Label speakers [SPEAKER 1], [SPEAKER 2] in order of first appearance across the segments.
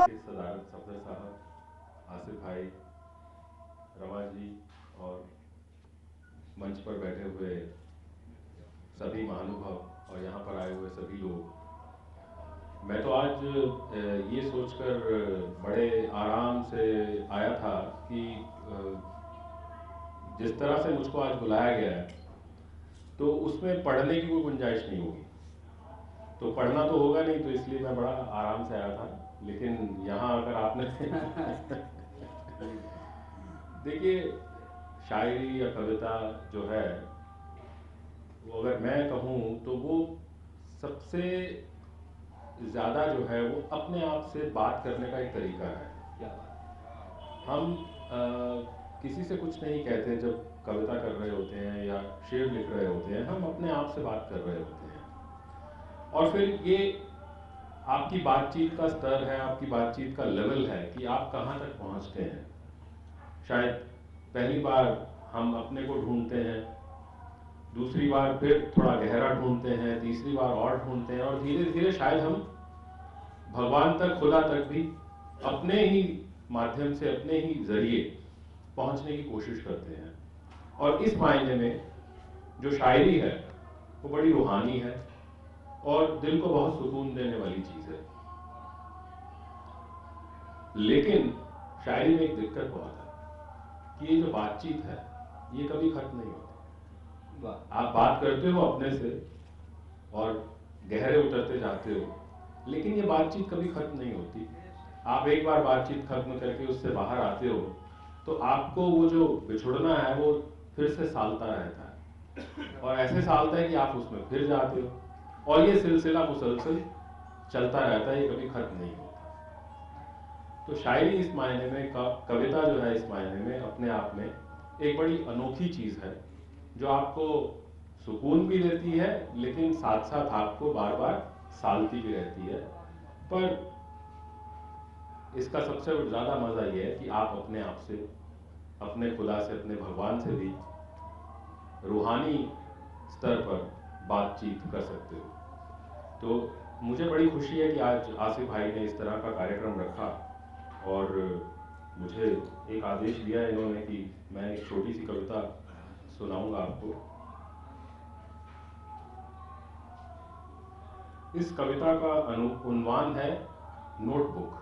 [SPEAKER 1] के सदारत सफदर साहब, आसिफ भाई, रमा जी और मंच पर बैठे हुए सभी महानुभाव और यहाँ पर आए हुए सभी लोग, मैं तो आज ये सोचकर बड़े आराम से आया था कि जिस तरह से मुझको आज बुलाया गया है तो उसमें पढ़ने की कोई गुंजाइश नहीं होगी। तो पढ़ना तो होगा नहीं, तो इसलिए मैं बड़ा आराम से आया था। लेकिन यहाँ अगर आपने देखिए, शायरी या कविता जो है वो अगर मैं कहूँ तो वो सबसे ज़्यादा जो है वो अपने आप से बात करने का एक तरीका है।
[SPEAKER 2] क्या बात।
[SPEAKER 1] हम किसी से कुछ नहीं कहते जब कविता कर रहे होते हैं या शेर लिख रहे होते हैं, हम अपने आप से बात कर रहे होते हैं। और फिर ये आपकी बातचीत का स्तर है, आपकी बातचीत का लेवल है कि आप कहाँ तक पहुँचते हैं। शायद पहली बार हम अपने को ढूंढते हैं, दूसरी बार फिर थोड़ा गहरा ढूंढते हैं, तीसरी बार और ढूंढते हैं, और धीरे धीरे शायद हम भगवान तक, खुदा तक भी अपने ही माध्यम से, अपने ही जरिए पहुंचने की कोशिश करते हैं। और इस मायने में जो शायरी है वो बड़ी रूहानी है और दिल को बहुत सुकून देने वाली चीज है। लेकिन शायरी में एक दिक्कत बहुत है कि ये जो बातचीत है ये कभी खत्म नहीं होती। आप बात करते हो अपने से और गहरे उतरते जाते हो, लेकिन ये बातचीत कभी खत्म नहीं होती। आप एक बार बातचीत खत्म करके उससे बाहर आते हो तो आपको वो जो बिछुड़ना है वो फिर से सालता रहता है, और ऐसे सालता है कि आप उसमें फिर जाते हो, और ये सिलसिला मुसलसल चलता रहता है, ये कभी खत्म नहीं होता। तो शायरी इस मायने में, कविता जो है इस मायने में अपने आप में एक बड़ी अनोखी चीज है जो आपको सुकून भी देती है, लेकिन साथ साथ आपको बार बार सालती भी रहती है। पर इसका सबसे ज्यादा मजा यह है कि आप अपने आप से, अपने खुदा से, अपने भगवान से भी रूहानी स्तर पर बातचीत कर सकते हो। तो मुझे बड़ी खुशी है कि आज आसिफ भाई ने इस तरह का कार्यक्रम रखा और मुझे एक आदेश दिया है इन्होंने कि मैं एक छोटी सी कविता सुनाऊंगा आपको। इस कविता का उन्वान है नोटबुक,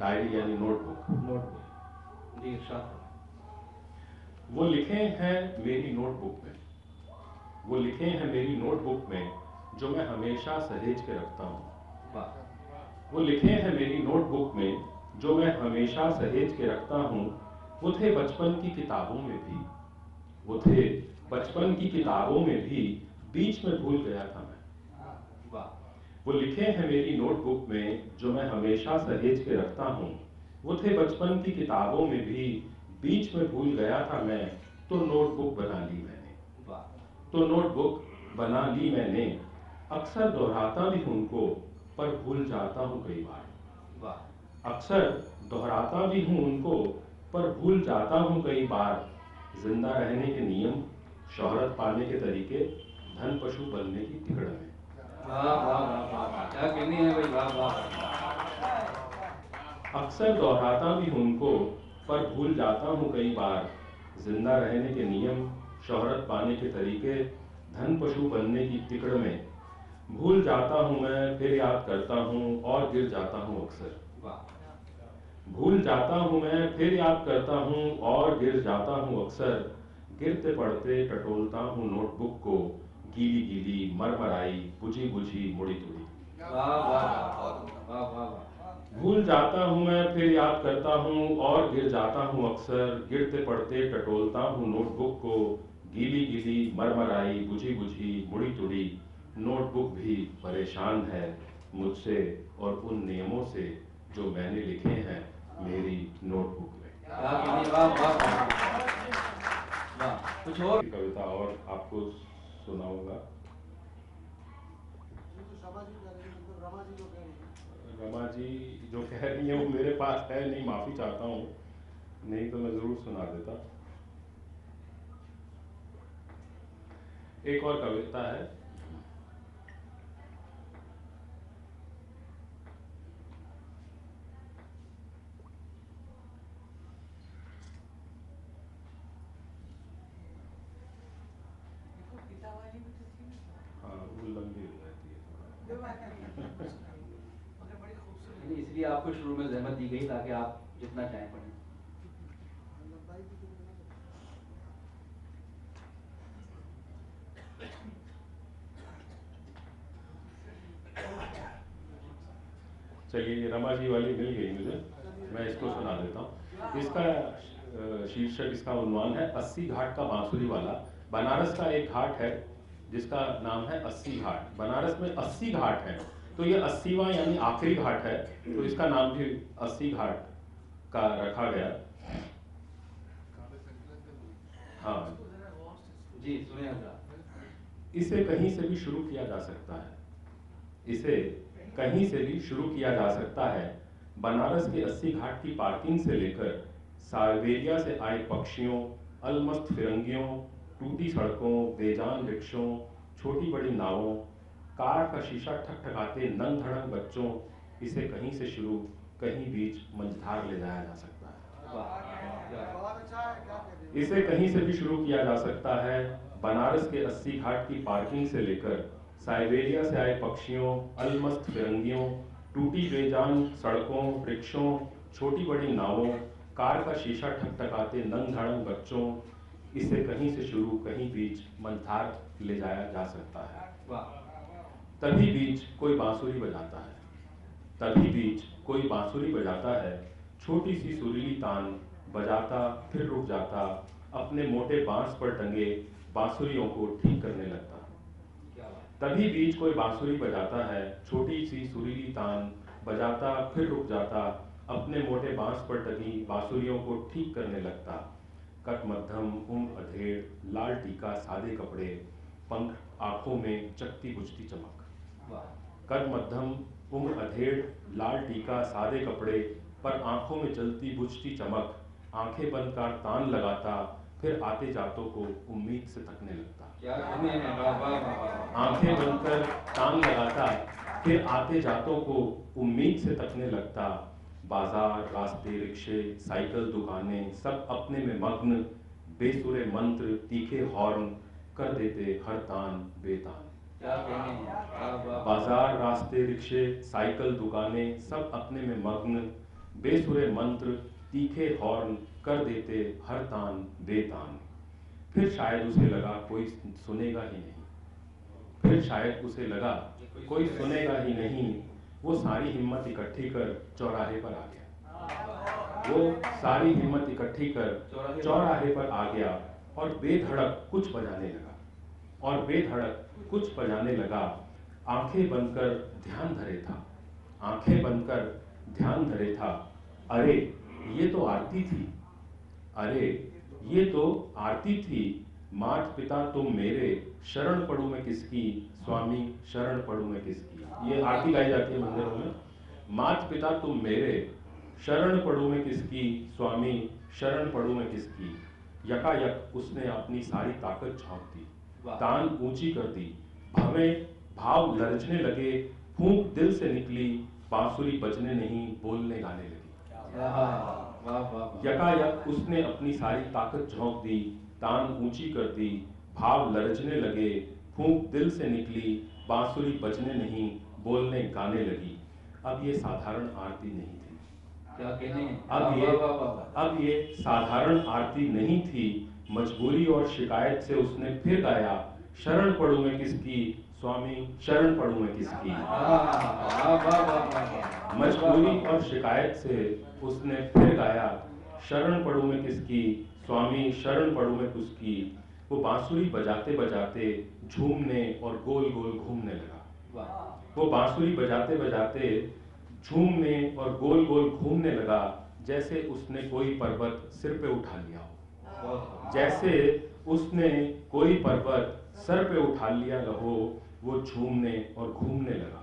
[SPEAKER 1] डायरी यानी नोटबुक।
[SPEAKER 2] नोटबुक जी,
[SPEAKER 1] वो लिखे हैं मेरी नोटबुक में, वो लिखे हैं मेरी नोटबुक में जो मैं हमेशा सहेज के रखता हूँ। वो लिखे हैं मेरी नोटबुक में जो मैं हमेशा सहेज के रखता हूँ। वो थे बचपन की किताबों में भी, वो थे बचपन की किताबों में भी, बीच में भूल गया था मैं। वो लिखे हैं मेरी नोटबुक में जो मैं हमेशा सहेज के रखता हूँ। वो थे बचपन की किताबों में भी, बीच में भूल गया था मैं, तो नोटबुक बना ली मैंने। तो नोटबुक बना ली मैंने, अक्सर दोहराता भी उनको, पर भूल जाता हूँ कई बार। अक्सर दोहराता भी हूँ उनको, पर भूल जाता हूँ कई बार। जिंदा रहने के नियम, शोहरत पाने के तरीके, धन पशु बनने की तिकड़ में।
[SPEAKER 2] वाह वाह वाह वाह, क्या कहनी है भाई, वाह वाह।
[SPEAKER 1] अक्सर दोहराता भी हूँ उनको, पर भूल जाता हूँ कई बार। जिंदा रहने के नियम, शोहरत पाने के तरीके, धन पशु बनने की तिकड़ में। भूल जाता हूँ मैं, फिर याद करता हूँ और गिर जाता हूँ अक्सर। भूल जाता हूँ मैं, फिर याद करता हूँ और गिर जाता हूँ अक्सर। गिरते पड़ते टटोलता हूँ नोटबुक को, गीली गीली मरमराई, बुझी बुझी मुड़ी तुड़ी।
[SPEAKER 2] वाह वाह वाह वाह वाह।
[SPEAKER 1] भूल जाता हूँ मैं, फिर याद करता हूँ और गिर जाता हूँ अक्सर। गिरते पड़ते टटोलता हूँ नोटबुक को, गीली गीली मरमराई, बुझी बुझी मुड़ी तुड़ी। नोटबुक भी परेशान है मुझसे और उन नियमों से जो मैंने लिखे हैं मेरी नोटबुक में।
[SPEAKER 2] क्या कहनी, वाह वाह वाह। कुछ और
[SPEAKER 1] कविता और आपको सुनाऊंगा। रमा जी जो कह रही है वो मेरे पास है नहीं, माफी चाहता हूँ, नहीं तो मैं जरूर सुना देता। एक और कविता है।
[SPEAKER 2] आपको शुरू में ज़हमत दी गई ताकि आप जितना चाहें पढ़ें।
[SPEAKER 1] चलिए, ये रमा जी वाली मिल गई मुझे, मैं इसको सुना देता हूँ। इसका शीर्षक, इसका उन्वान है 80 घाट का बांसुरी वाला। बनारस का एक घाट है जिसका नाम है 80 घाट। बनारस में 80 घाट हैं, तो ये 80वां यानी आखिरी घाट है, तो इसका नाम भी 80 घाट का रखा गया। हाँ
[SPEAKER 2] जी सुनिए हजरात।
[SPEAKER 1] इसे कहीं से भी शुरू किया जा सकता है, इसे कहीं से भी शुरू किया जा सकता है। बनारस के 80 घाट की पार्किंग से लेकर साइबेरिया से आए पक्षियों, अलमस्त फिरंगियों, टूटी सड़कों, बेजान रिक्शों, छोटी बड़ी नावों, कार का शीशा ठकठकाते नंग धड़ंग बच्चों, इसे कहीं से शुरू कहीं बीच मंझधार ले जाया जा सकता है। इसे कहीं से भी शुरू किया जा सकता है। बनारस के 80 घाट की पार्किंग से लेकर साइबेरिया से आए पक्षियों, अलमस्त फिरंगियों, टूटी बेजान सड़कों, रिक्शों, छोटी बड़ी नावों, कार का शीशा ठकठकाते नंग धड़ंग बच्चों, इसे कहीं से शुरू कहीं बीच मंझधार ले जाया जा सकता है। तभी बीच कोई बांसुरी बजाता है, तभी बीच कोई बांसुरी बजाता है, छोटी सी सुरीली तान बजाता फिर रुक जाता, अपने मोटे बांस पर टंगे बांसुरियों को ठीक करने लगता। तभी बीच कोई बांसुरी बजाता है, छोटी सी सुरीली तान बजाता फिर रुक जाता, अपने मोटे बांस पर टंगी बांसुरियों को ठीक करने लगता। कद मध्यम उम्र अधेड़, लाल टीका सादे कपड़े, पंख आंखों में चकती बुझती चमक। कद मध्यम उम्र अधेड़, लाल टीका सादे कपड़े, पर आंखों में चलती बुझती चमक, आंखें बंद कर तान लगाता, फिर आते जातों को उम्मीद से तकने लगता। आंखें बंद कर तान लगाता, फिर आते जातों को उम्मीद से तकने लगता। बाजार, रास्ते, रिक्शे, साइकिल, दुकानें सब अपने में मग्न, बेसुरे मंत्र, तीखे हॉर्न कर देते हर तान बेतान। बाजार, रास्ते, रिक्शे, साइकिल, दुकानें सब अपने में मग्न, बेसुरे मंत्र, तीखे हॉर्न कर देते हर तान बेतान। फिर शायद उसे लगा कोई सुनेगा ही नहीं, फिर शायद उसे लगा कोई सुनेगा ही नहीं। वो सारी हिम्मत इकट्ठी कर चौराहे पर आ गया। वो सारी हिम्मत इकट्ठी कर चौराहे पर आ गया और बेधड़क कुछ बजाने लगा, और बेधड़क कुछ बजाने लगा। आंखें बंद कर ध्यान धरे था, आंखें बंद कर ध्यान धरे था। अरे ये तो आरती थी, अरे ये तो आरती थी। मात पिता तुम मेरे, शरण पड़ू मैं किसकी, स्वामी शरण पड़ू मैं किसकी। ये आरती गाई जाती है मंदिरों में। मात पिता तुम मेरे, शरण पड़ू मैं किसकी, स्वामी शरण पड़ू मैं किसकी। यकायक उसने अपनी सारी ताकत झोंक दी, तान ऊंची कर दी, भवें भाव लरजने लगे, फूंक दिल से निकली, बांसुरी बजने नहीं बोलने गाने लगी। यकायक उसने अपनी सारी ताकत झोंक दी, तान ऊंची कर दी, भाव लरजने लगे, फूंक दिल से निकली, बांसुरी बजने नहीं बोलने गाने लगी। अब ये साधारण आरती नहीं थी,
[SPEAKER 2] क्या कहने,
[SPEAKER 1] अब ये साधारण आरती नहीं थी। मजबूरी और शिकायत से उसने फिर गाया, शरण पड़ू मैं किसकी, स्वामी शरण पड़ू मैं किसकी। मजबूरी और शिकायत से उसने फिर गाया, शरण पड़ू मैं किसकी, स्वामी शरण पड़ू मैं किसकी। वो बांसुरी बजाते बजाते झूमने और गोल गोल घूमने लगा। वो बांसुरी बजाते बजाते झूमने और गोल गोल घूमने लगा, जैसे उसने कोई पर्वत सिर पे उठा लिया हो, जैसे उसने कोई पर्वत सर पे उठा लिया हो। वो झूमने और घूमने लगा,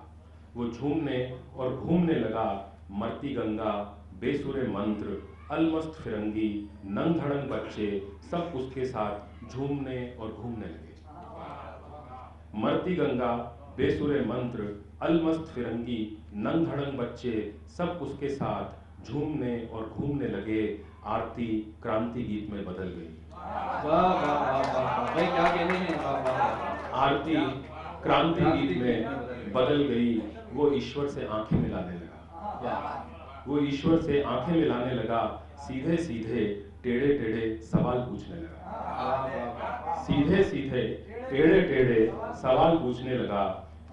[SPEAKER 1] वो झूमने और घूमने लगा। मरती गंगा, बेसुरे मंत्र, अलमस्त फिरंगी, नंग धड़ंग बच्चे सब उसके साथ झूमने और घूमने लगे। मरती गंगा, बेसुरे मंत्र, अलमस्त फिरंगी, नंग धड़ंग बच्चे सब उसके साथ झूमने और घूमने लगे। आरती क्रांति गीत में बदल गई।
[SPEAKER 2] भाई क्या कहने हैं।
[SPEAKER 1] आरती क्रांति गीत में बदल गई। वो ईश्वर से आंखें मिलाने लगा। वो ईश्वर से आंखें मिलाने लगा, सीधे सीधे टेढ़े टेढ़े सवाल पूछने लगा। सीधे सीधे टेढ़े टेढ़े सवाल पूछने लगा।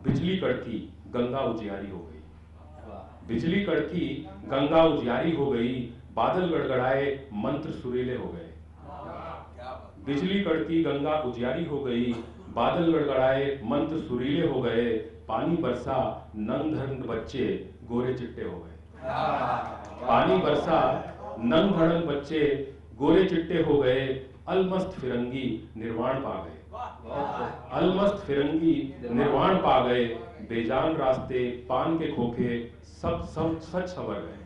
[SPEAKER 1] बिजली कड़की गंगा उजियारी हो गई। बिजली कड़की गंगा उजियारी हो गई। बादल गड़गड़ाए मंत्र सुरीले हो गए। बिजली कड़की गंगा उजियारी हो गई। बादल गड़गड़ाए मंत्र सुरीले हो गए। पानी बरसा नंग धड़ंग बच्चे गोरे चिट्टे हो गए। पानी बरसा नंग धड़ंग बच्चे गोरे चिट्टे हो गए। अलमस्त फिरंगी निर्वाण पा गए। अलमस्त फिरंगी निर्वाण पा गए। बेजान रास्ते पान के खोखे सब सब सच सवर गए।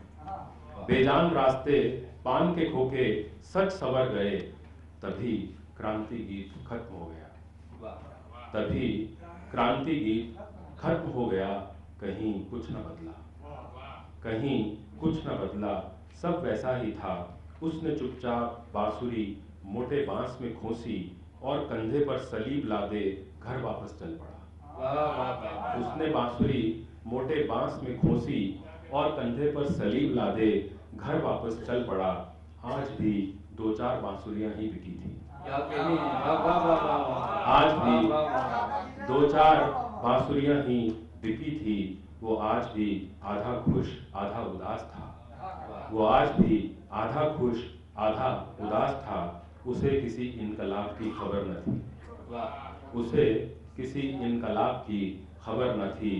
[SPEAKER 1] बेजान रास्ते पान के खोखे सच सवर गए। तभी क्रांति गीत खत्म हो गया। तभी क्रांति गीत खत्म हो गया। कहीं कुछ न बदला। कहीं कुछ न बदला। सब वैसा ही था। उसने चुपचाप बांसुरी मोटे बांस में खोसी और कंधे पर सलीब लादे घर वापस चल पड़ा। उसने बांसुरी मोटे बांस में खोसी और कंधे पर सलीब लादे घर वापस चल पड़ा। आज भी 2-4 बांसुरियां ही बिकी थी। आज भी 2-4 बांसुरियां ही बिकी थी। वो आज भी आधा खुश आधा उदास था। वो आज भी आधा खुश आधा उदास था। उसे किसी इनकलाब की खबर न थी। उसे किसी इनकलाब की खबर न थी।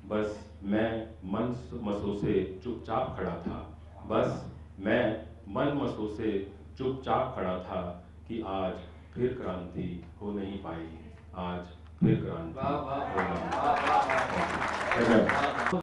[SPEAKER 1] बस मैं मन मसों से चुपचाप खड़ा था। बस मैं मन मसों से चुपचाप खड़ा था कि आज फिर क्रांति हो नहीं पाई। आज फिर क्रांति हो नहीं पाई।